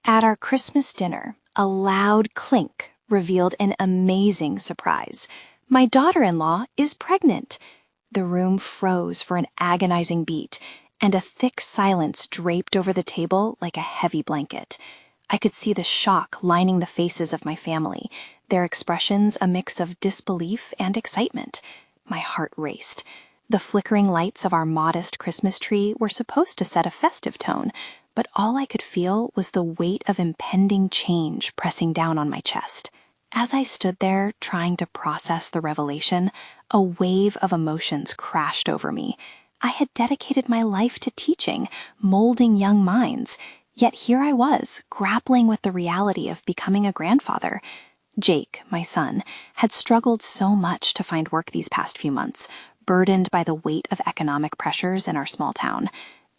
At our Christmas dinner, a loud clink revealed an amazing surprise. My daughter-in-law is pregnant. The room froze for an agonizing beat, and a thick silence draped over the table like a heavy blanket. I could see the shock lining the faces of my family, their expressions a mix of disbelief and excitement. My heart raced. The flickering lights of our modest Christmas tree were supposed to set a festive tone, but all I could feel was the weight of impending change pressing down on my chest. As I stood there trying to process the revelation, a wave of emotions crashed over me. I had dedicated my life to teaching, molding young minds, yet here I was, grappling with the reality of becoming a grandfather. Jake, my son, had struggled so much to find work these past few months, burdened by the weight of economic pressures in our small town.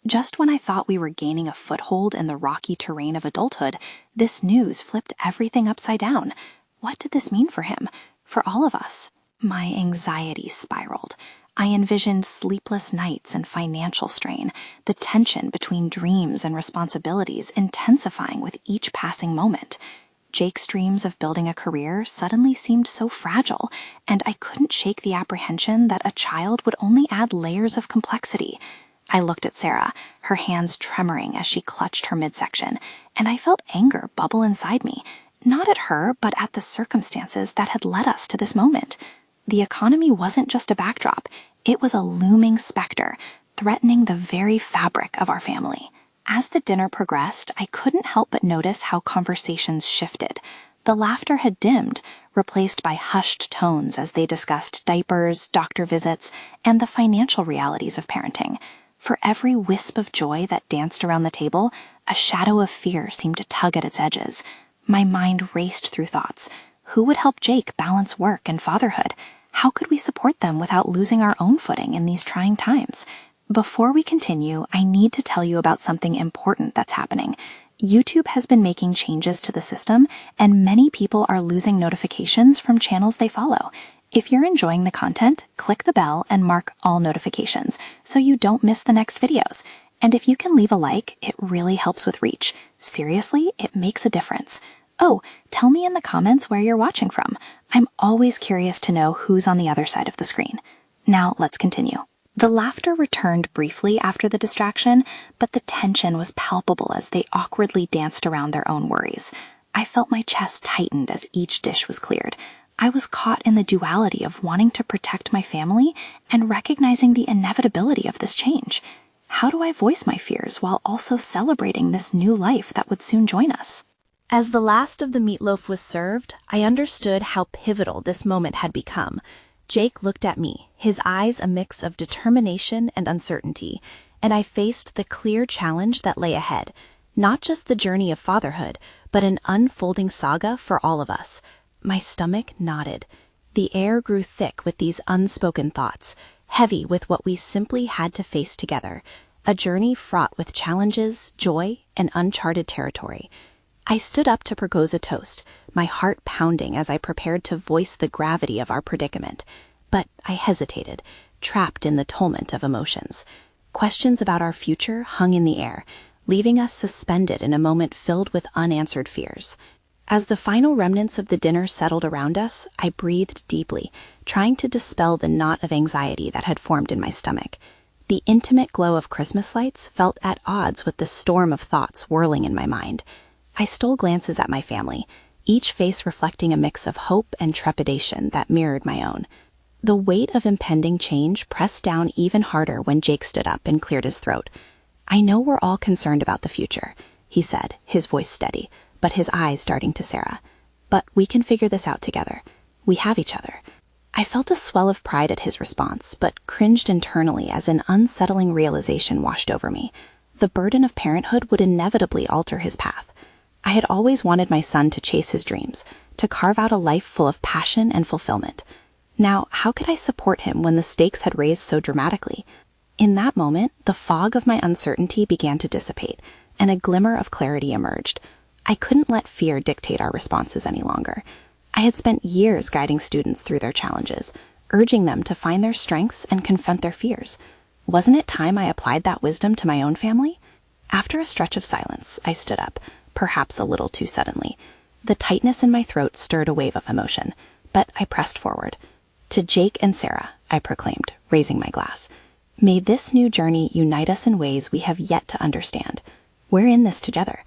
Just when I thought we were gaining a foothold in the rocky terrain of adulthood, this news flipped everything upside down. What did this mean for him? For all of us? My anxiety spiraled. I envisioned sleepless nights and financial strain, the tension between dreams and responsibilities intensifying with each passing moment. Jake's dreams of building a career suddenly seemed so fragile, and I couldn't shake the apprehension that a child would only add layers of complexity. I looked at Sarah, her hands tremoring as she clutched her midsection, and I felt anger bubble inside me, not at her, but at the circumstances that had led us to this moment. The economy wasn't just a backdrop, it was a looming specter, threatening the very fabric of our family. As the dinner progressed, I couldn't help but notice how conversations shifted. The laughter had dimmed, replaced by hushed tones as they discussed diapers, doctor visits, and the financial realities of parenting. For every wisp of joy that danced around the table, a shadow of fear seemed to tug at its edges. My mind raced through thoughts. Who would help Jake balance work and fatherhood? How could we support them without losing our own footing in these trying times? Before we continue, I need to tell you about something important that's happening. YouTube has been making changes to the system, and many people are losing notifications from channels they follow. If you're enjoying the content, click the bell and mark all notifications so you don't miss the next videos. And if you can leave a like, it really helps with reach. Seriously, it makes a difference. Oh, tell me in the comments where you're watching from. I'm always curious to know who's on the other side of the screen. Now let's continue. The laughter returned briefly after the distraction, but the tension was palpable as they awkwardly danced around their own worries. I felt my chest tightened as each dish was cleared. I was caught in the duality of wanting to protect my family and recognizing the inevitability of this change. How do I voice my fears while also celebrating this new life that would soon join us? As the last of the meatloaf was served, I understood how pivotal this moment had become. Jake looked at me, his eyes a mix of determination and uncertainty, and I faced the clear challenge that lay ahead. Not just the journey of fatherhood, but an unfolding saga for all of us. My stomach knotted. The air grew thick with these unspoken thoughts, heavy with what we simply had to face together. A journey fraught with challenges, joy, and uncharted territory. I stood up to propose a toast, my heart pounding as I prepared to voice the gravity of our predicament. But I hesitated, trapped in the tumult of emotions. Questions about our future hung in the air, leaving us suspended in a moment filled with unanswered fears. As the final remnants of the dinner settled around us, I breathed deeply, trying to dispel the knot of anxiety that had formed in my stomach. The intimate glow of Christmas lights felt at odds with the storm of thoughts whirling in my mind. I stole glances at my family, each face reflecting a mix of hope and trepidation that mirrored my own. The weight of impending change pressed down even harder when Jake stood up and cleared his throat. "I know we're all concerned about the future," he said, his voice steady, but his eyes darting to Sarah. "But we can figure this out together. We have each other." I felt a swell of pride at his response, but cringed internally as an unsettling realization washed over me. The burden of parenthood would inevitably alter his path. I had always wanted my son to chase his dreams, to carve out a life full of passion and fulfillment. Now, how could I support him when the stakes had raised so dramatically? In that moment, the fog of my uncertainty began to dissipate, and a glimmer of clarity emerged. I couldn't let fear dictate our responses any longer. I had spent years guiding students through their challenges, urging them to find their strengths and confront their fears. Wasn't it time I applied that wisdom to my own family? After a stretch of silence, I stood up, perhaps a little too suddenly. The tightness in my throat stirred a wave of emotion, but I pressed forward. To Jake and Sarah, I proclaimed, raising my glass. May this new journey unite us in ways we have yet to understand. We're in this together.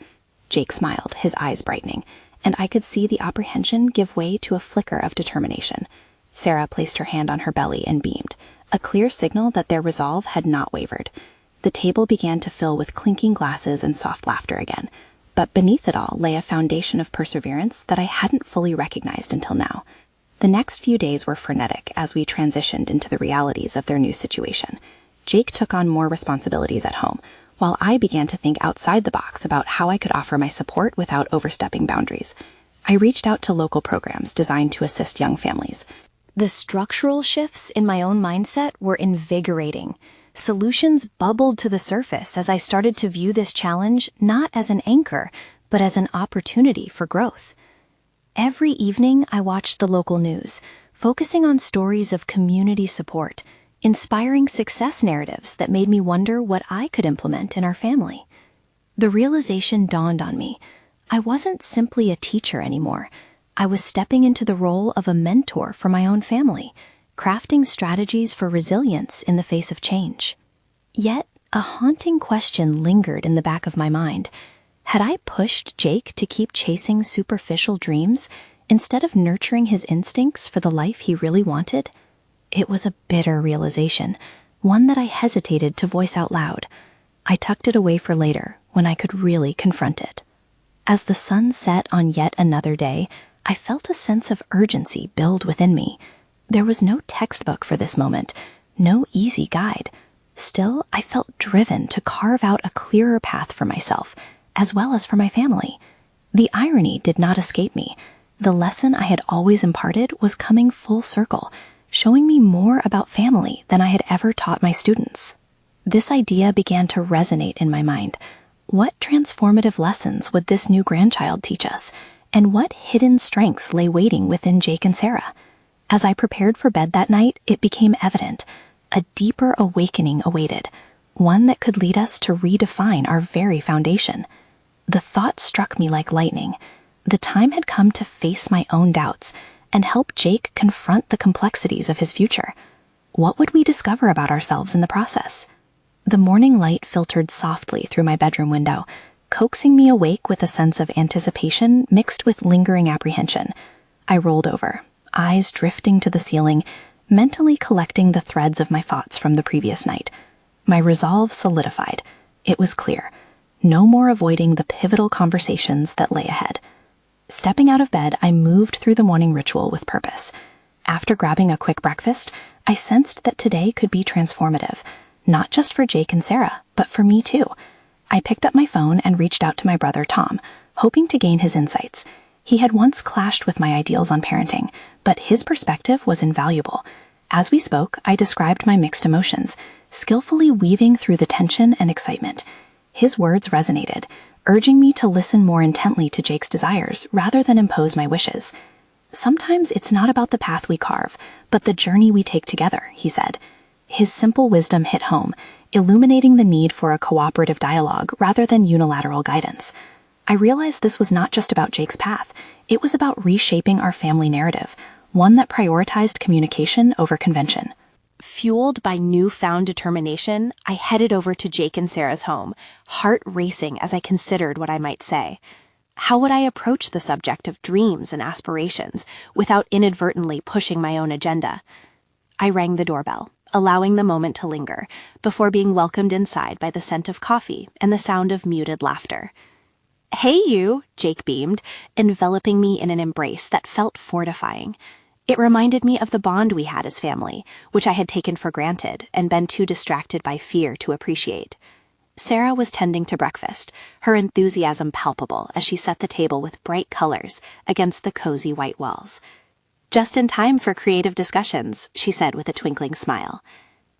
Jake smiled, his eyes brightening, and I could see the apprehension give way to a flicker of determination. Sarah placed her hand on her belly and beamed, a clear signal that their resolve had not wavered. The table began to fill with clinking glasses and soft laughter again, but beneath it all lay a foundation of perseverance that I hadn't fully recognized until now. The next few days were frenetic as we transitioned into the realities of their new situation. Jake took on more responsibilities at home, while I began to think outside the box about how I could offer my support without overstepping boundaries. I reached out to local programs designed to assist young families. The structural shifts in my own mindset were invigorating. Solutions bubbled to the surface as I started to view this challenge not as an anchor, but as an opportunity for growth. Every evening, I watched the local news, focusing on stories of community support, inspiring success narratives that made me wonder what I could implement in our family. The realization dawned on me. I wasn't simply a teacher anymore. I was stepping into the role of a mentor for my own family, crafting strategies for resilience in the face of change. Yet, a haunting question lingered in the back of my mind. Had I pushed Jake to keep chasing superficial dreams instead of nurturing his instincts for the life he really wanted? It was a bitter realization, one that I hesitated to voice out loud. I tucked it away for later, when I could really confront it. As the sun set on yet another day, I felt a sense of urgency build within me. There was no textbook for this moment, no easy guide. Still, I felt driven to carve out a clearer path for myself, as well as for my family. The irony did not escape me. The lesson I had always imparted was coming full circle, showing me more about family than I had ever taught my students. This idea began to resonate in my mind. What transformative lessons would this new grandchild teach us, and what hidden strengths lay waiting within Jake and Sarah? As I prepared for bed that night, it became evident. A deeper awakening awaited, one that could lead us to redefine our very foundation. The thought struck me like lightning. The time had come to face my own doubts and help Jake confront the complexities of his future. What would we discover about ourselves in the process? The morning light filtered softly through my bedroom window, coaxing me awake with a sense of anticipation mixed with lingering apprehension. I rolled over, eyes drifting to the ceiling, mentally collecting the threads of my thoughts from the previous night. My resolve solidified. It was clear. No more avoiding the pivotal conversations that lay ahead. Stepping out of bed, I moved through the morning ritual with purpose. After grabbing a quick breakfast, I sensed that today could be transformative, not just for Jake and Sarah, but for me too. I picked up my phone and reached out to my brother Tom, hoping to gain his insights. He had once clashed with my ideals on parenting, but his perspective was invaluable. As we spoke, I described my mixed emotions, skillfully weaving through the tension and excitement. His words resonated, urging me to listen more intently to Jake's desires rather than impose my wishes. Sometimes it's not about the path we carve, but the journey we take together, he said. His simple wisdom hit home, illuminating the need for a cooperative dialogue rather than unilateral guidance. I realized this was not just about Jake's path. It was about reshaping our family narrative, one that prioritized communication over convention. Fueled by newfound determination, I headed over to Jake and Sarah's home, heart racing as I considered what I might say. How would I approach the subject of dreams and aspirations without inadvertently pushing my own agenda? I rang the doorbell, allowing the moment to linger, before being welcomed inside by the scent of coffee and the sound of muted laughter. "Hey you," Jake beamed, enveloping me in an embrace that felt fortifying. It reminded me of the bond we had as family, which I had taken for granted and been too distracted by fear to appreciate. Sarah was tending to breakfast, her enthusiasm palpable as she set the table with bright colors against the cozy white walls. "Just in time for creative discussions," she said with a twinkling smile.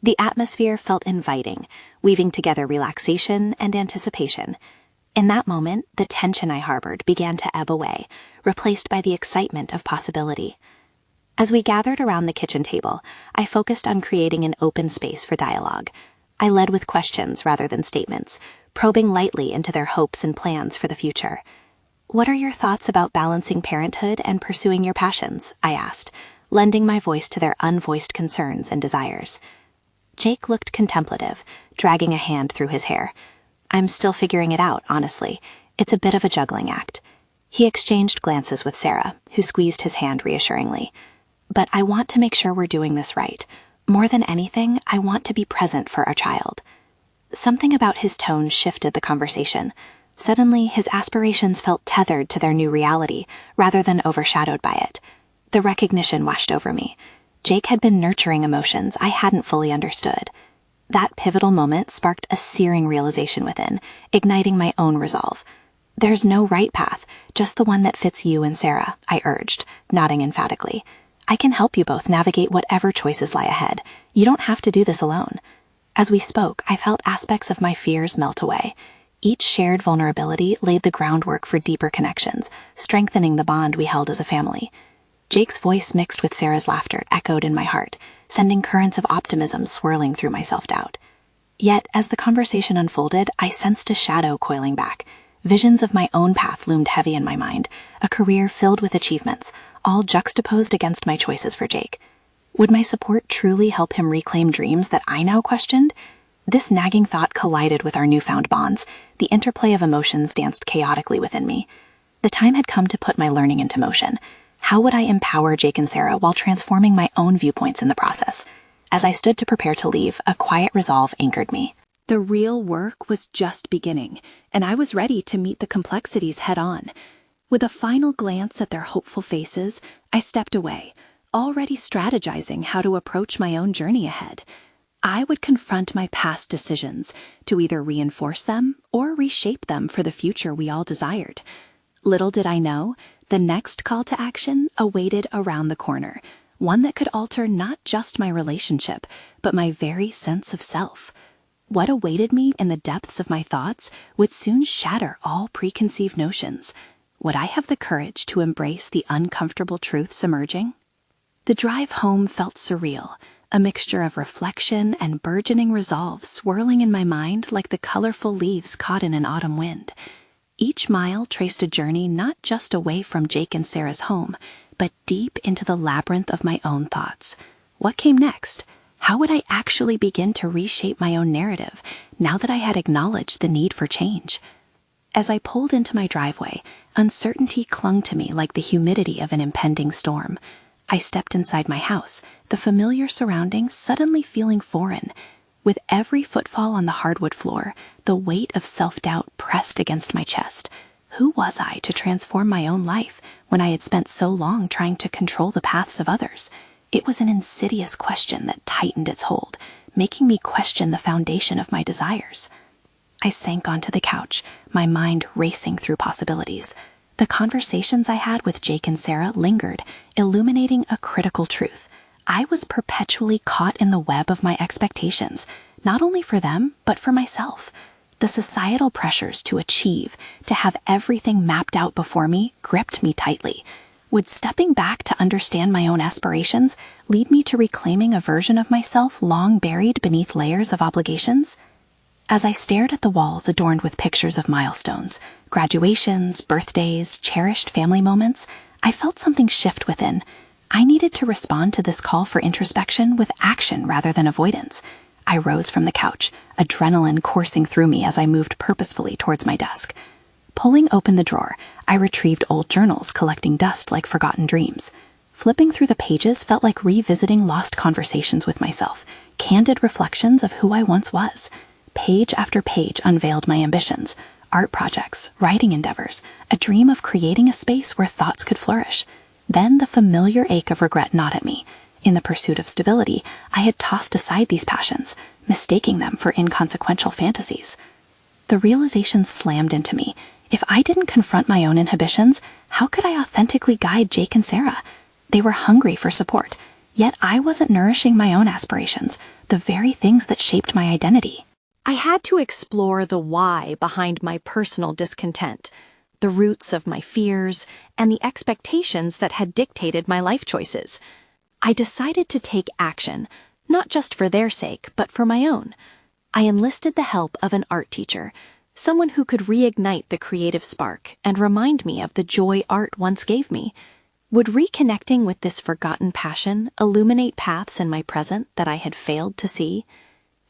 The atmosphere felt inviting, weaving together relaxation and anticipation. In that moment, the tension I harbored began to ebb away, replaced by the excitement of possibility. As we gathered around the kitchen table, I focused on creating an open space for dialogue. I led with questions rather than statements, probing lightly into their hopes and plans for the future. "What are your thoughts about balancing parenthood and pursuing your passions?" I asked, lending my voice to their unvoiced concerns and desires. Jake looked contemplative, dragging a hand through his hair. "I'm still figuring it out, honestly. It's a bit of a juggling act." He exchanged glances with Sarah, who squeezed his hand reassuringly. "But I want to make sure we're doing this right. More than anything, I want to be present for our child." Something about his tone shifted the conversation. Suddenly, his aspirations felt tethered to their new reality, rather than overshadowed by it. The recognition washed over me. Jake had been nurturing emotions I hadn't fully understood. That pivotal moment sparked a searing realization within, igniting my own resolve. "There's no right path, just the one that fits you and Sarah," I urged, nodding emphatically. "I can help you both navigate whatever choices lie ahead. You don't have to do this alone." As we spoke, I felt aspects of my fears melt away. Each shared vulnerability laid the groundwork for deeper connections, strengthening the bond we held as a family. Jake's voice mixed with Sarah's laughter echoed in my heart, sending currents of optimism swirling through my self-doubt. Yet, as the conversation unfolded, I sensed a shadow coiling back. Visions of my own path loomed heavy in my mind, a career filled with achievements, all juxtaposed against my choices for Jake. Would my support truly help him reclaim dreams that I now questioned? This nagging thought collided with our newfound bonds. The interplay of emotions danced chaotically within me. The time had come to put my learning into motion. How would I empower Jake and Sarah while transforming my own viewpoints in the process? As I stood to prepare to leave, a quiet resolve anchored me. The real work was just beginning, and I was ready to meet the complexities head-on. With a final glance at their hopeful faces, I stepped away, already strategizing how to approach my own journey ahead. I would confront my past decisions to either reinforce them or reshape them for the future we all desired. Little did I know, the next call to action awaited around the corner, one that could alter not just my relationship, but my very sense of self. What awaited me in the depths of my thoughts would soon shatter all preconceived notions. Would I have the courage to embrace the uncomfortable truths emerging? The drive home felt surreal, a mixture of reflection and burgeoning resolve swirling in my mind like the colorful leaves caught in an autumn wind. Each mile traced a journey not just away from Jake and Sarah's home, but deep into the labyrinth of my own thoughts. What came next? How would I actually begin to reshape my own narrative, now that I had acknowledged the need for change? As I pulled into my driveway, uncertainty clung to me like the humidity of an impending storm. I stepped inside my house, the familiar surroundings suddenly feeling foreign. With every footfall on the hardwood floor, the weight of self-doubt pressed against my chest. Who was I to transform my own life when I had spent so long trying to control the paths of others? It was an insidious question that tightened its hold, making me question the foundation of my desires. I sank onto the couch, my mind racing through possibilities. The conversations I had with Jake and Sarah lingered, illuminating a critical truth. I was perpetually caught in the web of my expectations, not only for them, but for myself. The societal pressures to achieve, to have everything mapped out before me, gripped me tightly. Would stepping back to understand my own aspirations lead me to reclaiming a version of myself long buried beneath layers of obligations? As I stared at the walls adorned with pictures of milestones, graduations, birthdays, cherished family moments, I felt something shift within. I needed to respond to this call for introspection with action rather than avoidance. I rose from the couch, adrenaline coursing through me as I moved purposefully towards my desk. Pulling open the drawer, I retrieved old journals collecting dust like forgotten dreams. Flipping through the pages felt like revisiting lost conversations with myself, candid reflections of who I once was. Page after page unveiled my ambitions, art projects, writing endeavors, a dream of creating a space where thoughts could flourish. Then the familiar ache of regret gnawed at me. In the pursuit of stability, I had tossed aside these passions, mistaking them for inconsequential fantasies. The realization slammed into me. If I didn't confront my own inhibitions, how could I authentically guide Jake and Sarah? They were hungry for support, yet I wasn't nourishing my own aspirations, the very things that shaped my identity. I had to explore the why behind my personal discontent, the roots of my fears, and the expectations that had dictated my life choices. I decided to take action, not just for their sake, but for my own. I enlisted the help of an art teacher, someone who could reignite the creative spark and remind me of the joy art once gave me. Would reconnecting with this forgotten passion illuminate paths in my present that I had failed to see?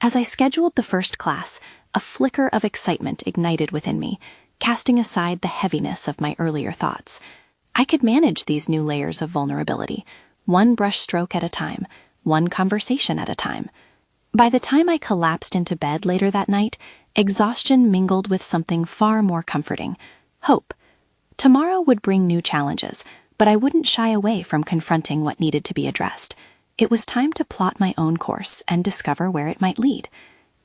As I scheduled the first class, a flicker of excitement ignited within me, casting aside the heaviness of my earlier thoughts. I could manage these new layers of vulnerability, one brushstroke at a time, one conversation at a time. By the time I collapsed into bed later that night, exhaustion mingled with something far more comforting: hope. Tomorrow would bring new challenges, but I wouldn't shy away from confronting what needed to be addressed. It was time to plot my own course and discover where it might lead.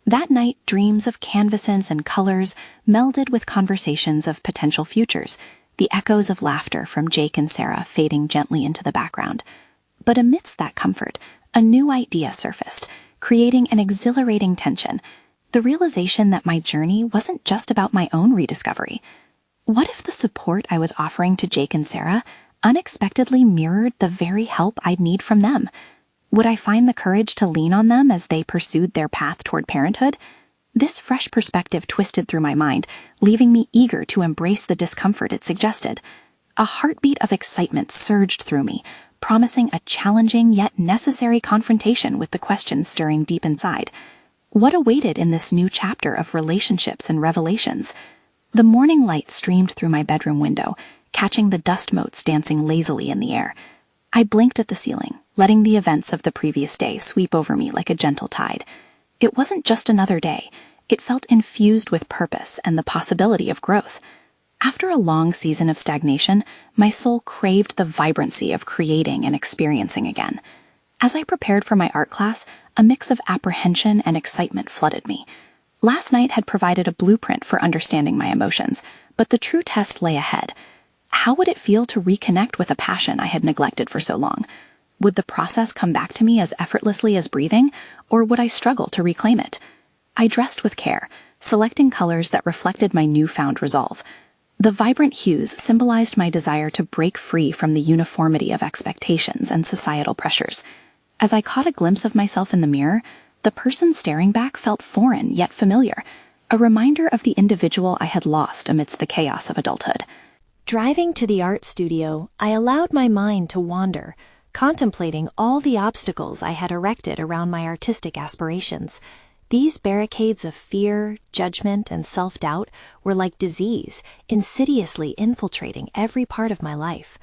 That night, dreams of canvases and colors melded with conversations of potential futures, the echoes of laughter from Jake and Sarah fading gently into the background. But amidst that comfort, a new idea surfaced, creating an exhilarating tension: the realization that my journey wasn't just about my own rediscovery. What if the support I was offering to Jake and Sarah unexpectedly mirrored the very help I'd need from them? Would I find the courage to lean on them as they pursued their path toward parenthood? This fresh perspective twisted through my mind, leaving me eager to embrace the discomfort it suggested. A heartbeat of excitement surged through me, promising a challenging yet necessary confrontation with the questions stirring deep inside. What awaited in this new chapter of relationships and revelations? The morning light streamed through my bedroom window, catching the dust motes dancing lazily in the air. I blinked at the ceiling, letting the events of the previous day sweep over me like a gentle tide. It wasn't just another day. It felt infused with purpose and the possibility of growth. After a long season of stagnation, my soul craved the vibrancy of creating and experiencing again. As I prepared for my art class, a mix of apprehension and excitement flooded me. Last night had provided a blueprint for understanding my emotions, but the true test lay ahead. How would it feel to reconnect with a passion I had neglected for so long? Would the process come back to me as effortlessly as breathing, or would I struggle to reclaim it? I dressed with care, selecting colors that reflected my newfound resolve. The vibrant hues symbolized my desire to break free from the uniformity of expectations and societal pressures. As I caught a glimpse of myself in the mirror, the person staring back felt foreign yet familiar, a reminder of the individual I had lost amidst the chaos of adulthood. Driving to the art studio, I allowed my mind to wander, contemplating all the obstacles I had erected around my artistic aspirations. These barricades of fear, judgment, and self-doubt were like disease, insidiously infiltrating every part of my life.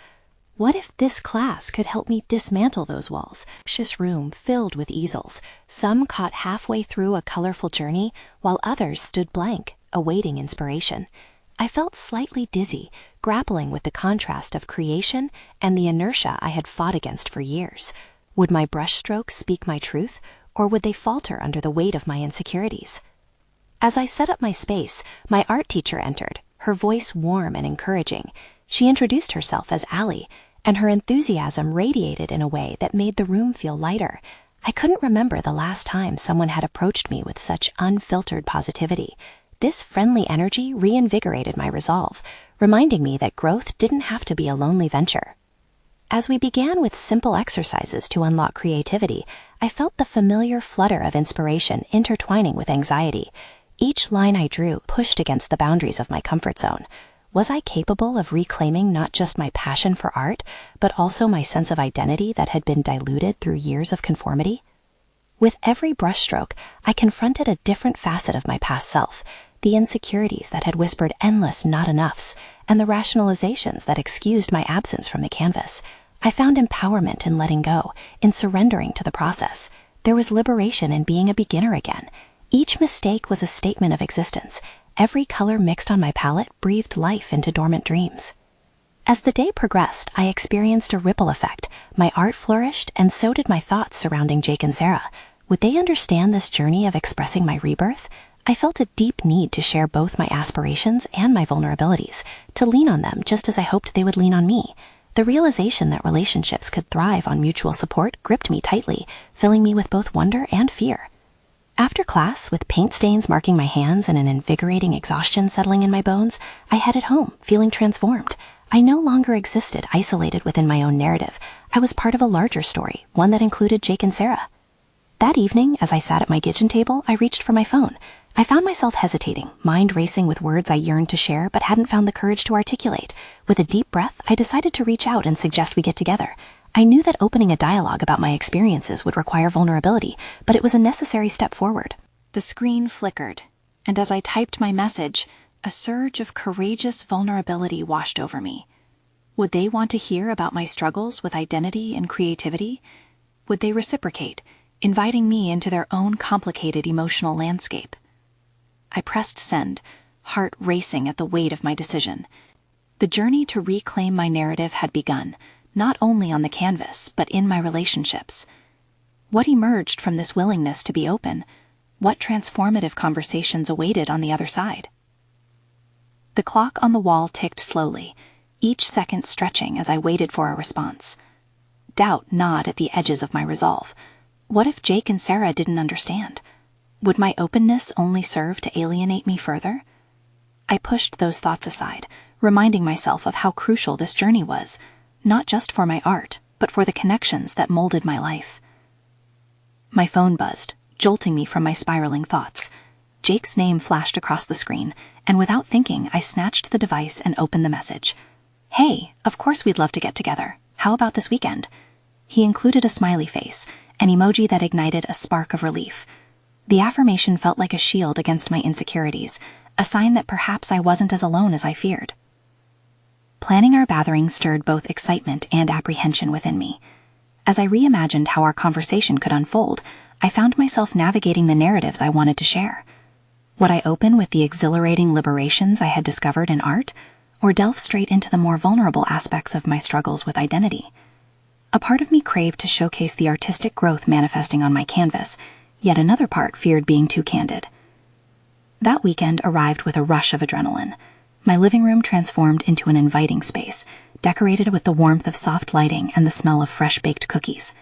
What if this class could help me dismantle those walls? A spacious room filled with easels, some caught halfway through a colorful journey, while others stood blank, awaiting inspiration. I felt slightly dizzy, grappling with the contrast of creation and the inertia I had fought against for years. Would my brushstrokes speak my truth, or would they falter under the weight of my insecurities? As I set up my space, my art teacher entered, her voice warm and encouraging. She introduced herself as Allie, and her enthusiasm radiated in a way that made the room feel lighter. I couldn't remember the last time someone had approached me with such unfiltered positivity. This friendly energy reinvigorated my resolve, reminding me that growth didn't have to be a lonely venture. As we began with simple exercises to unlock creativity, I felt the familiar flutter of inspiration intertwining with anxiety. Each line I drew pushed against the boundaries of my comfort zone. Was I capable of reclaiming not just my passion for art, but also my sense of identity that had been diluted through years of conformity? With every brushstroke, I confronted a different facet of my past self, the insecurities that had whispered endless not enoughs, and the rationalizations that excused my absence from the canvas. I found empowerment in letting go, in surrendering to the process. There was liberation in being a beginner again. Each mistake was a statement of existence. Every color mixed on my palette breathed life into dormant dreams. As the day progressed, I experienced a ripple effect. My art flourished, and so did my thoughts surrounding Jake and Sarah. Would they understand this journey of expressing my rebirth? I felt a deep need to share both my aspirations and my vulnerabilities, to lean on them just as I hoped they would lean on me. The realization that relationships could thrive on mutual support gripped me tightly, filling me with both wonder and fear. After class, with paint stains marking my hands and an invigorating exhaustion settling in my bones, I headed home, feeling transformed. I no longer existed isolated within my own narrative. I was part of a larger story, one that included Jake and Sarah. That evening, as I sat at my kitchen table, I reached for my phone. I found myself hesitating, mind racing with words I yearned to share but hadn't found the courage to articulate. With a deep breath, I decided to reach out and suggest we get together. I knew that opening a dialogue about my experiences would require vulnerability, but it was a necessary step forward. The screen flickered, and as I typed my message, a surge of courageous vulnerability washed over me. Would they want to hear about my struggles with identity and creativity? Would they reciprocate, inviting me into their own complicated emotional landscape? I pressed send, heart racing at the weight of my decision. The journey to reclaim my narrative had begun, not only on the canvas, but in my relationships. What emerged from this willingness to be open? What transformative conversations awaited on the other side? The clock on the wall ticked slowly, each second stretching as I waited for a response. Doubt gnawed at the edges of my resolve. What if Jake and Sarah didn't understand? Would my openness only serve to alienate me further? I pushed those thoughts aside, reminding myself of how crucial this journey was, not just for my art, but for the connections that molded my life. My phone buzzed, jolting me from my spiraling thoughts. Jake's name flashed across the screen, and without thinking, I snatched the device and opened the message. "Hey, of course we'd love to get together. How about this weekend?" He included a smiley face, an emoji that ignited a spark of relief. The affirmation felt like a shield against my insecurities, a sign that perhaps I wasn't as alone as I feared. Planning our gathering stirred both excitement and apprehension within me. As I reimagined how our conversation could unfold, I found myself navigating the narratives I wanted to share. Would I open with the exhilarating liberations I had discovered in art, or delve straight into the more vulnerable aspects of my struggles with identity? A part of me craved to showcase the artistic growth manifesting on my canvas, yet another part feared being too candid. That weekend arrived with a rush of adrenaline. My living room transformed into an inviting space, decorated with the warmth of soft lighting and the smell of fresh-baked cookies.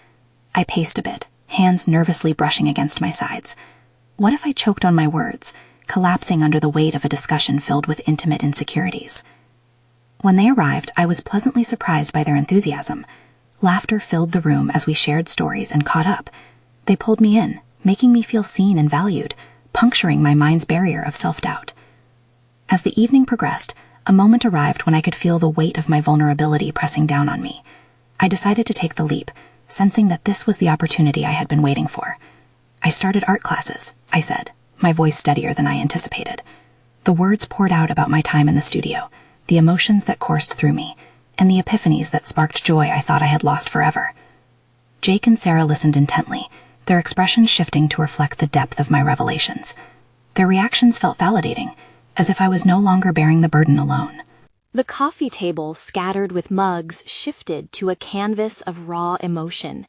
I paced a bit, hands nervously brushing against my sides. What if I choked on my words, collapsing under the weight of a discussion filled with intimate insecurities? When they arrived, I was pleasantly surprised by their enthusiasm. Laughter filled the room as we shared stories and caught up. They pulled me in, making me feel seen and valued, puncturing my mind's barrier of self-doubt. As the evening progressed, a moment arrived when I could feel the weight of my vulnerability pressing down on me. I decided to take the leap, sensing that this was the opportunity I had been waiting for. "I started art classes," I said, my voice steadier than I anticipated. The words poured out about my time in the studio, the emotions that coursed through me, and the epiphanies that sparked joy I thought I had lost forever. Jake and Sarah listened intently, their expressions shifting to reflect the depth of my revelations. Their reactions felt validating, as if I was no longer bearing the burden alone. The coffee table, scattered with mugs, shifted to a canvas of raw emotion.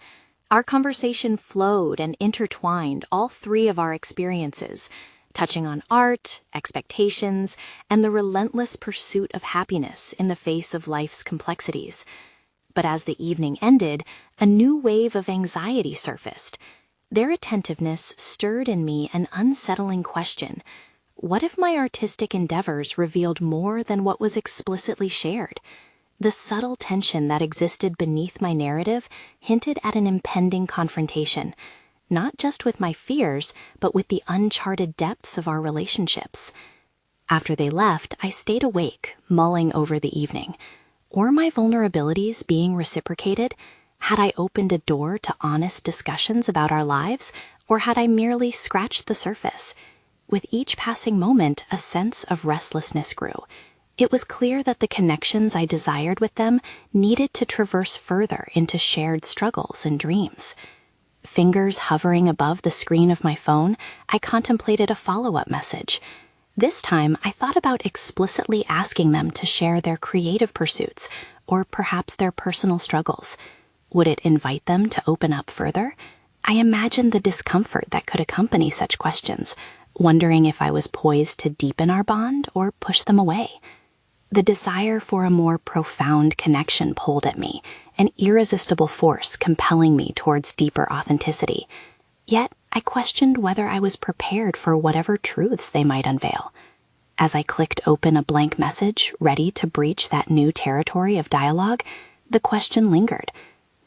Our conversation flowed and intertwined all three of our experiences, touching on art, expectations, and the relentless pursuit of happiness in the face of life's complexities. But as the evening ended, a new wave of anxiety surfaced. Their attentiveness stirred in me an unsettling question. What if my artistic endeavors revealed more than what was explicitly shared? The subtle tension that existed beneath my narrative hinted at an impending confrontation, not just with my fears, but with the uncharted depths of our relationships. After they left, I stayed awake, mulling over the evening. Were my vulnerabilities being reciprocated? Had I opened a door to honest discussions about our lives, or had I merely scratched the surface? With each passing moment, a sense of restlessness grew. It was clear that the connections I desired with them needed to traverse further into shared struggles and dreams. Fingers hovering above the screen of my phone, I contemplated a follow-up message. This time, I thought about explicitly asking them to share their creative pursuits, or perhaps their personal struggles. Would it invite them to open up further? I imagined the discomfort that could accompany such questions, wondering if I was poised to deepen our bond or push them away. The desire for a more profound connection pulled at me, an irresistible force compelling me towards deeper authenticity. Yet, I questioned whether I was prepared for whatever truths they might unveil. As I clicked open a blank message, ready to breach that new territory of dialogue, the question lingered.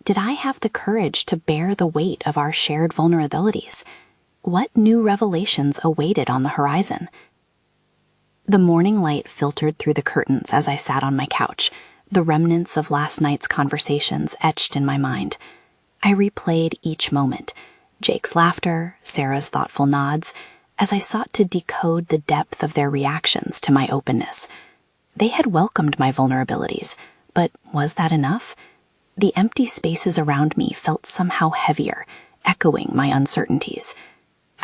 Did I have the courage to bear the weight of our shared vulnerabilities? What new revelations awaited on the horizon? The morning light filtered through the curtains as I sat on my couch, the remnants of last night's conversations etched in my mind. I replayed each moment, Jake's laughter, Sarah's thoughtful nods, as I sought to decode the depth of their reactions to my openness. They had welcomed my vulnerabilities, but was that enough? The empty spaces around me felt somehow heavier, echoing my uncertainties.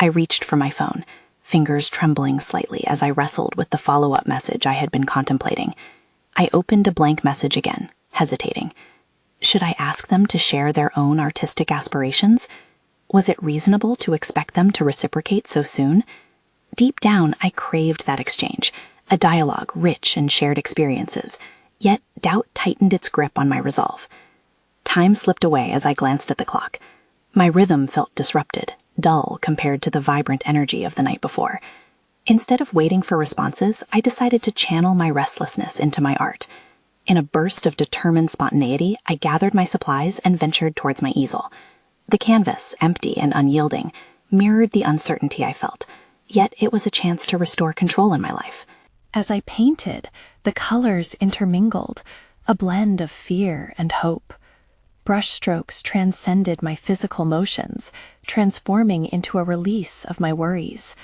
I reached for my phone, fingers trembling slightly as I wrestled with the follow-up message I had been contemplating. I opened a blank message again, hesitating. Should I ask them to share their own artistic aspirations? Was it reasonable to expect them to reciprocate so soon? Deep down, I craved that exchange, a dialogue rich in shared experiences, yet doubt tightened its grip on my resolve. Time slipped away as I glanced at the clock. My rhythm felt disrupted, dull compared to the vibrant energy of the night before. Instead of waiting for responses, I decided to channel my restlessness into my art. In a burst of determined spontaneity, I gathered my supplies and ventured towards my easel. The canvas, empty and unyielding, mirrored the uncertainty I felt, yet it was a chance to restore control in my life. As I painted, the colors intermingled, a blend of fear and hope. Brushstrokes transcended my physical motions, transforming into a release of my worries.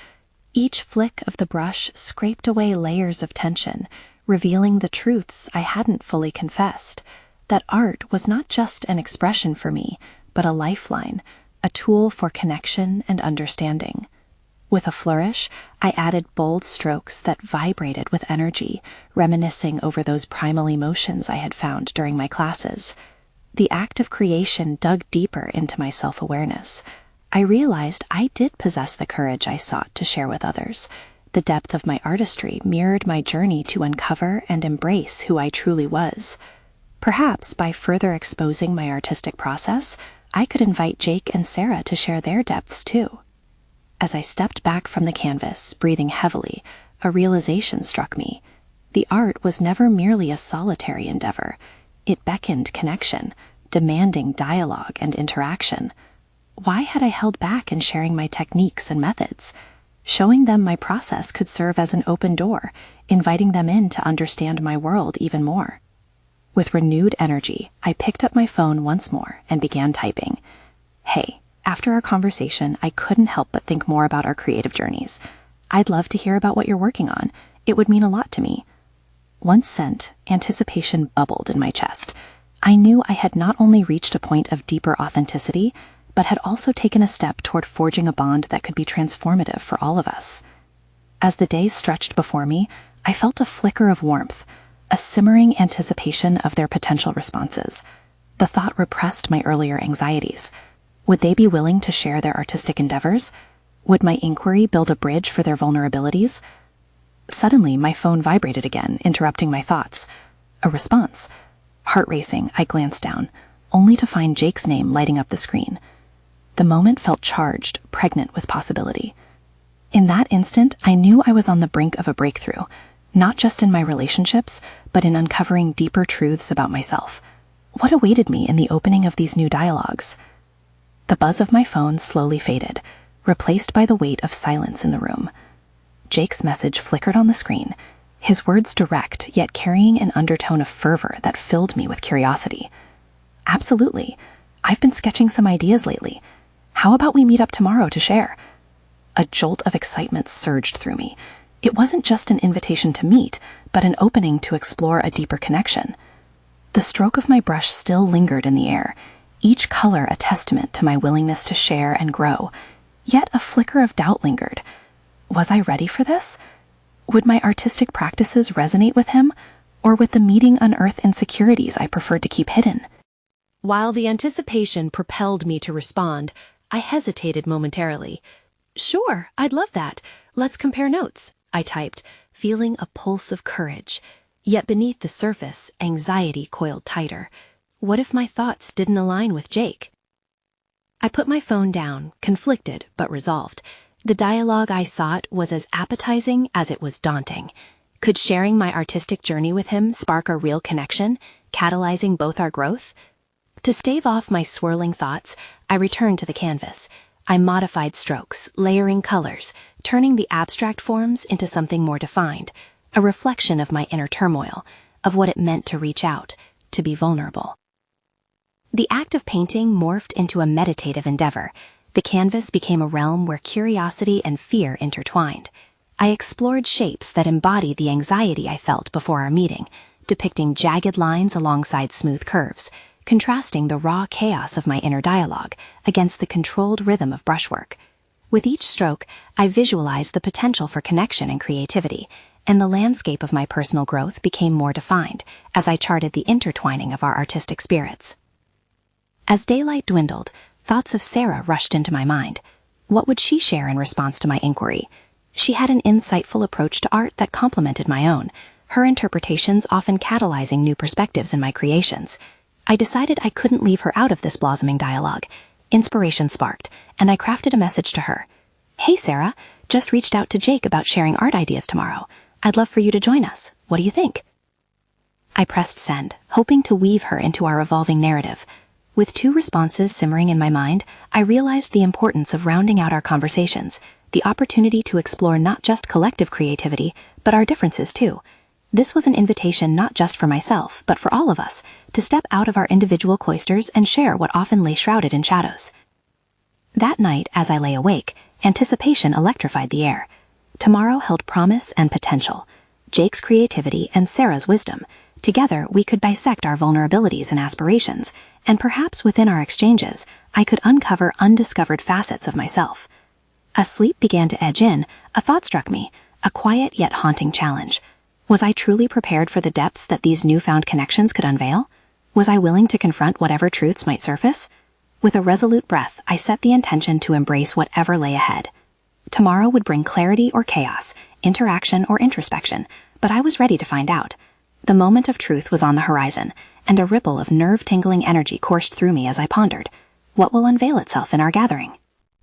Each flick of the brush scraped away layers of tension, revealing the truths I hadn't fully confessed. That art was not just an expression for me, but a lifeline, a tool for connection and understanding. With a flourish, I added bold strokes that vibrated with energy, reminiscing over those primal emotions I had found during my classes. The act of creation dug deeper into my self-awareness. I realized I did possess the courage I sought to share with others. The depth of my artistry mirrored my journey to uncover and embrace who I truly was. Perhaps by further exposing my artistic process, I could invite Jake and Sarah to share their depths too. As I stepped back from the canvas, breathing heavily, a realization struck me. The art was never merely a solitary endeavor. It beckoned connection, demanding dialogue and interaction. Why had I held back in sharing my techniques and methods? Showing them my process could serve as an open door, inviting them in to understand my world even more. With renewed energy, I picked up my phone once more and began typing. Hey, after our conversation, I couldn't help but think more about our creative journeys. I'd love to hear about what you're working on. It would mean a lot to me. Once sent, anticipation bubbled in my chest. I knew I had not only reached a point of deeper authenticity, but had also taken a step toward forging a bond that could be transformative for all of us. As the days stretched before me, I felt a flicker of warmth, a simmering anticipation of their potential responses. The thought repressed my earlier anxieties. Would they be willing to share their artistic endeavors? Would my inquiry build a bridge for their vulnerabilities? Suddenly, my phone vibrated again, interrupting my thoughts. A response. Heart racing, I glanced down, only to find Jake's name lighting up the screen. The moment felt charged, pregnant with possibility. In that instant, I knew I was on the brink of a breakthrough, not just in my relationships, but in uncovering deeper truths about myself. What awaited me in the opening of these new dialogues? The buzz of my phone slowly faded, replaced by the weight of silence in the room. Jake's message flickered on the screen, his words direct, yet carrying an undertone of fervor that filled me with curiosity. Absolutely. I've been sketching some ideas lately. How about we meet up tomorrow to share? A jolt of excitement surged through me. It wasn't just an invitation to meet, but an opening to explore a deeper connection. The stroke of my brush still lingered in the air, each color a testament to my willingness to share and grow. Yet a flicker of doubt lingered. Was I ready for this? Would my artistic practices resonate with him, or would the meeting unearth insecurities I preferred to keep hidden? While the anticipation propelled me to respond, I hesitated momentarily. Sure, I'd love that. Let's compare notes, I typed, feeling a pulse of courage. Yet beneath the surface, anxiety coiled tighter. What if my thoughts didn't align with Jake? I put my phone down, conflicted but resolved. The dialogue I sought was as appetizing as it was daunting. Could sharing my artistic journey with him spark a real connection, catalyzing both our growth? To stave off my swirling thoughts, I returned to the canvas. I modified strokes, layering colors, turning the abstract forms into something more defined, a reflection of my inner turmoil, of what it meant to reach out, to be vulnerable. The act of painting morphed into a meditative endeavor. The canvas became a realm where curiosity and fear intertwined. I explored shapes that embodied the anxiety I felt before our meeting, depicting jagged lines alongside smooth curves, contrasting the raw chaos of my inner dialogue against the controlled rhythm of brushwork. With each stroke, I visualized the potential for connection and creativity, and the landscape of my personal growth became more defined as I charted the intertwining of our artistic spirits. As daylight dwindled, thoughts of Sarah rushed into my mind. What would she share in response to my inquiry? She had an insightful approach to art that complemented my own, her interpretations often catalyzing new perspectives in my creations. I decided I couldn't leave her out of this blossoming dialogue. Inspiration sparked, and I crafted a message to her. "Hey Sarah, just reached out to Jake about sharing art ideas tomorrow. I'd love for you to join us. What do you think?" I pressed send, hoping to weave her into our evolving narrative. With 2 responses simmering in my mind, I realized the importance of rounding out our conversations, the opportunity to explore not just collective creativity, but our differences too. This was an invitation not just for myself, but for all of us, to step out of our individual cloisters and share what often lay shrouded in shadows. That night, as I lay awake, anticipation electrified the air. Tomorrow held promise and potential, Jake's creativity and Sarah's wisdom. Together, we could dissect our vulnerabilities and aspirations, and perhaps within our exchanges, I could uncover undiscovered facets of myself. As sleep began to edge in, a thought struck me, a quiet yet haunting challenge. Was I truly prepared for the depths that these newfound connections could unveil? Was I willing to confront whatever truths might surface? With a resolute breath, I set the intention to embrace whatever lay ahead. Tomorrow would bring clarity or chaos, interaction or introspection, but I was ready to find out. The moment of truth was on the horizon, and a ripple of nerve-tingling energy coursed through me as I pondered. What will unveil itself in our gathering?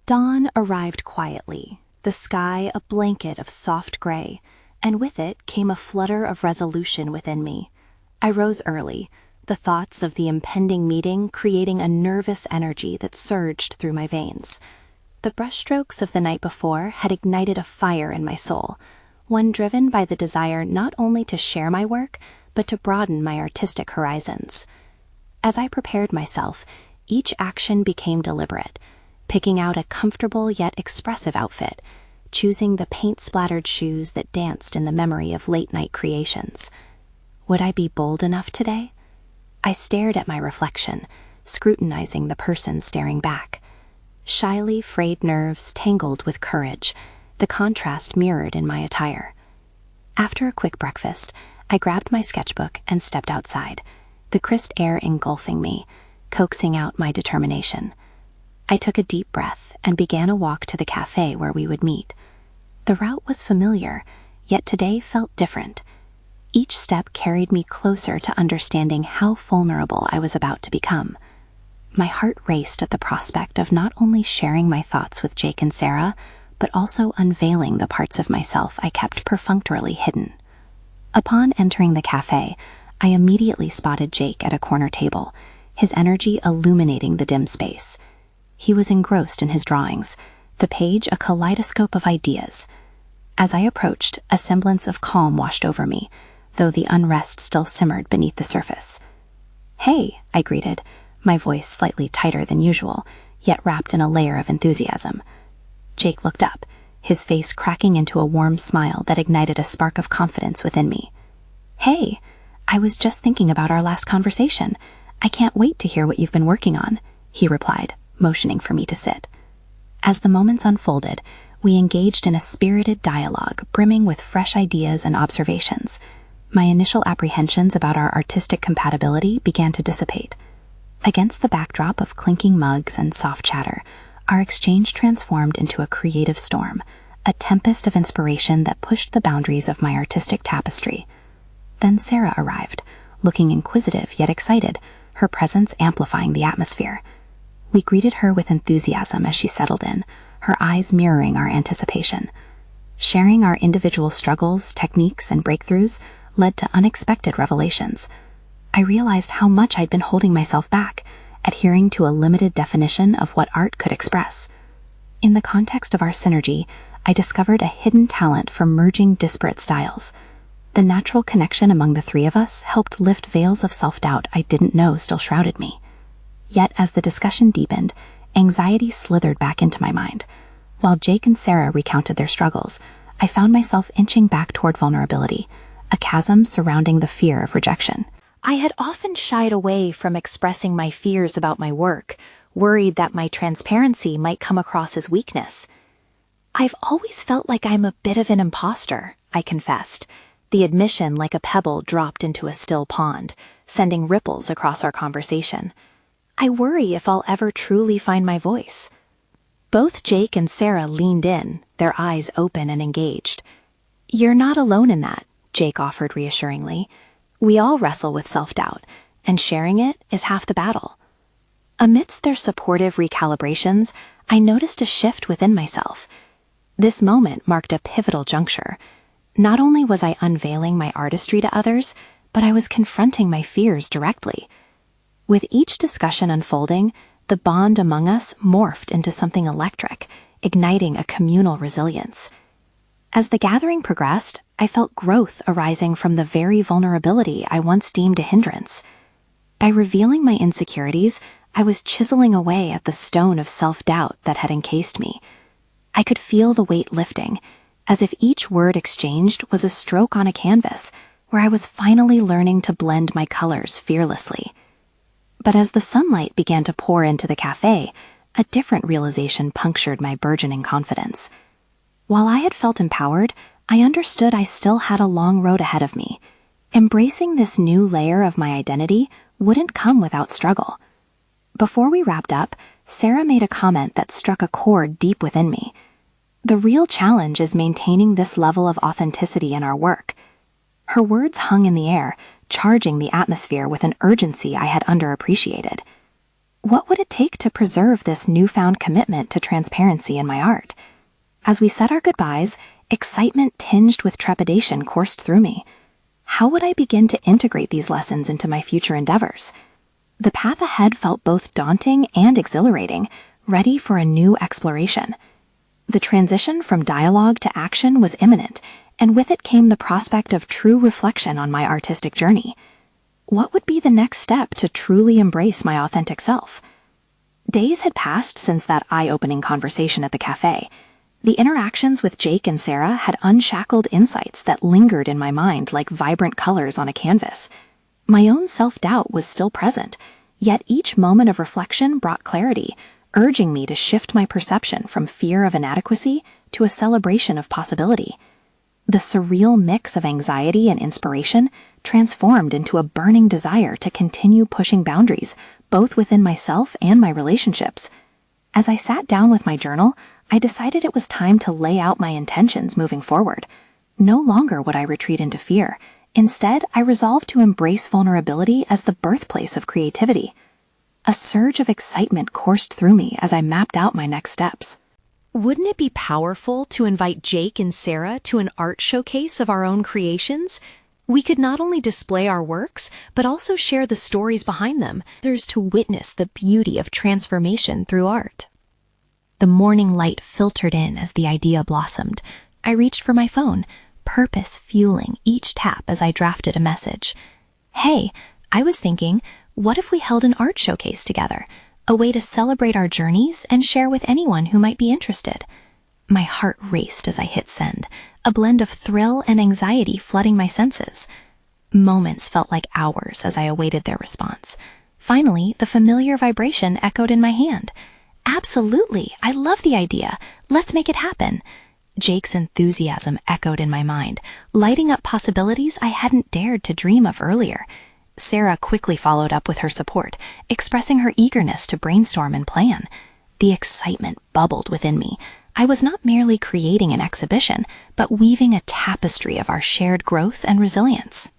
Dawn arrived quietly, the sky a blanket of soft gray, and with it came a flutter of resolution within me. I rose early, the thoughts of the impending meeting creating a nervous energy that surged through my veins. The brushstrokes of the night before had ignited a fire in my soul, one driven by the desire not only to share my work, but to broaden my artistic horizons. As I prepared myself, each action became deliberate, picking out a comfortable yet expressive outfit, choosing the paint-splattered shoes that danced in the memory of late-night creations. Would I be bold enough today? I stared at my reflection, scrutinizing the person staring back. Shyly frayed nerves tangled with courage, the contrast mirrored in my attire. After a quick breakfast, I grabbed my sketchbook and stepped outside, the crisp air engulfing me, coaxing out my determination. I took a deep breath and began a walk to the cafe where we would meet. The route was familiar, yet today felt different. Each step carried me closer to understanding how vulnerable I was about to become. My heart raced at the prospect of not only sharing my thoughts with Jake and Sarah, but also unveiling the parts of myself I kept perfunctorily hidden. Upon entering the cafe, I immediately spotted Jake at a corner table, his energy illuminating the dim space. He was engrossed in his drawings, the page a kaleidoscope of ideas. As I approached, a semblance of calm washed over me, though the unrest still simmered beneath the surface. "Hey," I greeted, my voice slightly tighter than usual, yet wrapped in a layer of enthusiasm. Jake looked up, his face cracking into a warm smile that ignited a spark of confidence within me. "Hey, I was just thinking about our last conversation. I can't wait to hear what you've been working on," he replied, motioning for me to sit. As the moments unfolded, we engaged in a spirited dialogue brimming with fresh ideas and observations. My initial apprehensions about our artistic compatibility began to dissipate. Against the backdrop of clinking mugs and soft chatter, our exchange transformed into a creative storm, a tempest of inspiration that pushed the boundaries of my artistic tapestry. Then Sarah arrived, looking inquisitive yet excited, her presence amplifying the atmosphere. We greeted her with enthusiasm as she settled in, her eyes mirroring our anticipation. Sharing our individual struggles, techniques, and breakthroughs led to unexpected revelations. I realized how much I'd been holding myself back, adhering to a limited definition of what art could express. In the context of our synergy, I discovered a hidden talent for merging disparate styles. The natural connection among the three of us helped lift veils of self-doubt I didn't know still shrouded me. Yet as the discussion deepened, anxiety slithered back into my mind. While Jake and Sarah recounted their struggles, I found myself inching back toward vulnerability, a chasm surrounding the fear of rejection. I had often shied away from expressing my fears about my work, worried that my transparency might come across as weakness. I've always felt like I'm a bit of an imposter, I confessed, the admission like a pebble dropped into a still pond, sending ripples across our conversation. I worry if I'll ever truly find my voice. Both Jake and Sarah leaned in, their eyes open and engaged. "You're not alone in that," Jake offered reassuringly. "We all wrestle with self-doubt, and sharing it is half the battle." Amidst their supportive recalibrations, I noticed a shift within myself. This moment marked a pivotal juncture. Not only was I unveiling my artistry to others, but I was confronting my fears directly. With each discussion unfolding, the bond among us morphed into something electric, igniting a communal resilience. As the gathering progressed, I felt growth arising from the very vulnerability I once deemed a hindrance. By revealing my insecurities, I was chiseling away at the stone of self-doubt that had encased me. I could feel the weight lifting, as if each word exchanged was a stroke on a canvas, where I was finally learning to blend my colors fearlessly. But as the sunlight began to pour into the cafe, a different realization punctured my burgeoning confidence. While I had felt empowered, I understood I still had a long road ahead of me. Embracing this new layer of my identity wouldn't come without struggle. Before we wrapped up, Sarah made a comment that struck a chord deep within me. "The real challenge is maintaining this level of authenticity in our work." Her words hung in the air, charging the atmosphere with an urgency I had underappreciated. What would it take to preserve this newfound commitment to transparency in my art? As we said our goodbyes, excitement tinged with trepidation coursed through me. How would I begin to integrate these lessons into my future endeavors? The path ahead felt both daunting and exhilarating, ready for a new exploration. The transition from dialogue to action was imminent, and with it came the prospect of true reflection on my artistic journey. What would be the next step to truly embrace my authentic self? Days had passed since that eye-opening conversation at the cafe. The interactions with Jake and Sarah had unshackled insights that lingered in my mind like vibrant colors on a canvas. My own self-doubt was still present, yet each moment of reflection brought clarity, urging me to shift my perception from fear of inadequacy to a celebration of possibility. The surreal mix of anxiety and inspiration transformed into a burning desire to continue pushing boundaries, both within myself and my relationships. As I sat down with my journal, I decided it was time to lay out my intentions moving forward. No longer would I retreat into fear. Instead, I resolved to embrace vulnerability as the birthplace of creativity. A surge of excitement coursed through me as I mapped out my next steps. Wouldn't it be powerful to invite Jake and Sarah to an art showcase of our own creations? We could not only display our works, but also share the stories behind them. There's to witness the beauty of transformation through art. The morning light filtered in as the idea blossomed. I reached for my phone, purpose fueling each tap as I drafted a message. "Hey, I was thinking, what if we held an art showcase together? A way to celebrate our journeys and share with anyone who might be interested." My heart raced as I hit send, a blend of thrill and anxiety flooding my senses. Moments felt like hours as I awaited their response. Finally, the familiar vibration echoed in my hand. "Absolutely, I love the idea. Let's make it happen." Jake's enthusiasm echoed in my mind, lighting up possibilities I hadn't dared to dream of earlier. Sarah quickly followed up with her support, expressing her eagerness to brainstorm and plan. The excitement bubbled within me. I was not merely creating an exhibition, but weaving a tapestry of our shared growth and resilience.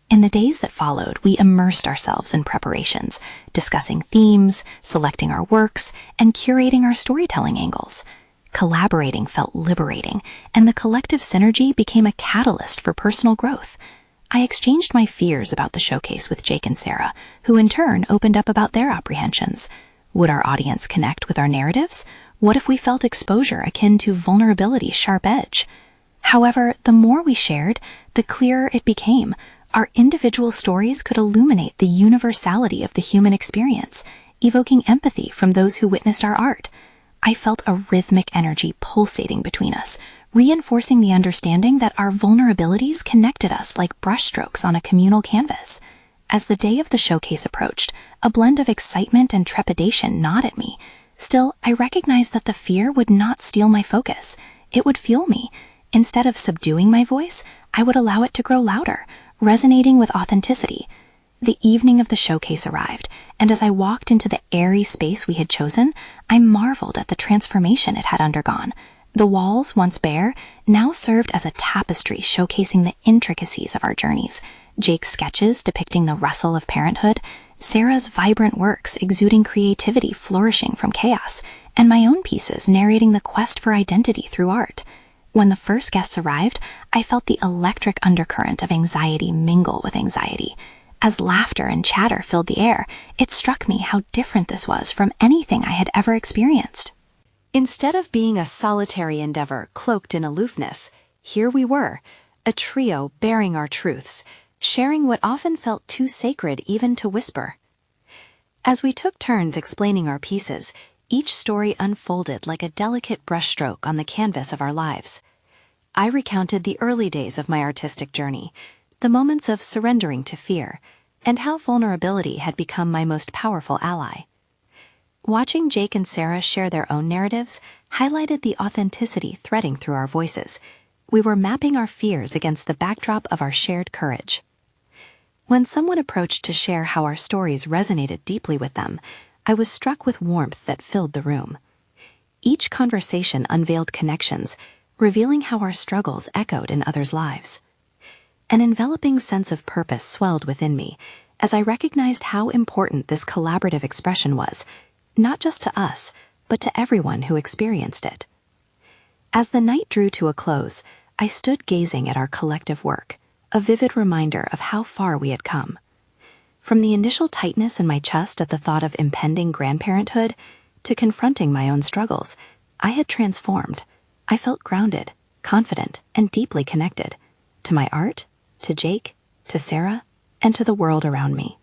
In the days that followed, we immersed ourselves in preparations, discussing themes, selecting our works, and curating our storytelling angles. Collaborating felt liberating, and the collective synergy became a catalyst for personal growth. I exchanged my fears about the showcase with Jake and Sarah, who in turn opened up about their apprehensions. Would our audience connect with our narratives, What if we felt exposure akin to vulnerability's sharp edge? However, the more we shared, the clearer it became. Our individual stories could illuminate the universality of the human experience, evoking empathy from those who witnessed our art. I felt a rhythmic energy pulsating between us, reinforcing the understanding that our vulnerabilities connected us like brushstrokes on a communal canvas. As the day of the showcase approached, a blend of excitement and trepidation gnawed at me. Still, I recognized that the fear would not steal my focus. It would fuel me. Instead of subduing my voice, I would allow it to grow louder, resonating with authenticity. The evening of the showcase arrived, and as I walked into the airy space we had chosen, I marveled at the transformation it had undergone. The walls, once bare, now served as a tapestry showcasing the intricacies of our journeys. Jake's sketches depicting the wrestle of parenthood, Sarah's vibrant works exuding creativity flourishing from chaos, and my own pieces narrating the quest for identity through art. When the first guests arrived, I felt the electric undercurrent of anxiety mingle with anxiety. As laughter and chatter filled the air, it struck me how different this was from anything I had ever experienced. Instead of being a solitary endeavor cloaked in aloofness, here we were, a trio bearing our truths, sharing what often felt too sacred even to whisper. As we took turns explaining our pieces, each story unfolded like a delicate brushstroke on the canvas of our lives. I recounted the early days of my artistic journey, the moments of surrendering to fear, and how vulnerability had become my most powerful ally. Watching Jake and Sarah share their own narratives highlighted the authenticity threading through our voices. We were mapping our fears against the backdrop of our shared courage. When someone approached to share how our stories resonated deeply with them, I was struck with warmth that filled the room. Each conversation unveiled connections, revealing how our struggles echoed in others' lives. An enveloping sense of purpose swelled within me as I recognized how important this collaborative expression was, not just to us, but to everyone who experienced it. As the night drew to a close, I stood gazing at our collective work, a vivid reminder of how far we had come. From the initial tightness in my chest at the thought of impending grandparenthood to confronting my own struggles, I had transformed. I felt grounded, confident, and deeply connected to my art, to Jake, to Sarah, and to the world around me.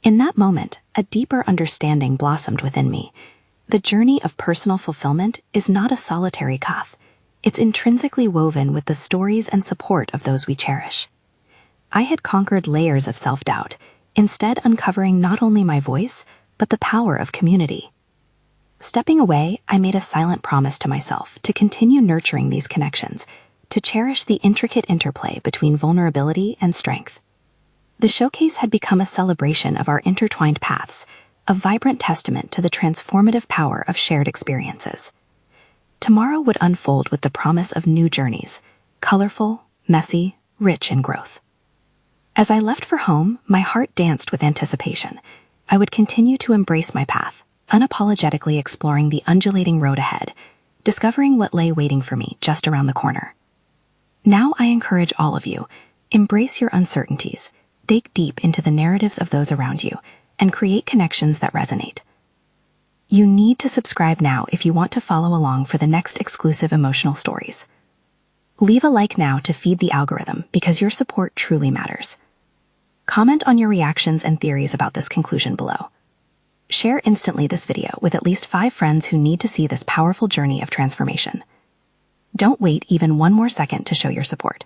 In that moment, a deeper understanding blossomed within me. The journey of personal fulfillment is not a solitary path. It's intrinsically woven with the stories and support of those we cherish. I had conquered layers of self-doubt, instead uncovering not only my voice, but the power of community. Stepping away, I made a silent promise to myself to continue nurturing these connections, to cherish the intricate interplay between vulnerability and strength. The showcase had become a celebration of our intertwined paths, a vibrant testament to the transformative power of shared experiences. Tomorrow would unfold with the promise of new journeys, colorful, messy, rich in growth. As I left for home, my heart danced with anticipation. I would continue to embrace my path, unapologetically exploring the undulating road ahead, discovering what lay waiting for me just around the corner. Now I encourage all of you, embrace your uncertainties, dig deep into the narratives of those around you, and create connections that resonate. You need to subscribe now if you want to follow along for the next exclusive emotional stories. Leave a like now to feed the algorithm because your support truly matters. Comment on your reactions and theories about this conclusion below. Share instantly this video with at least 5 friends who need to see this powerful journey of transformation. Don't wait even one more second to show your support.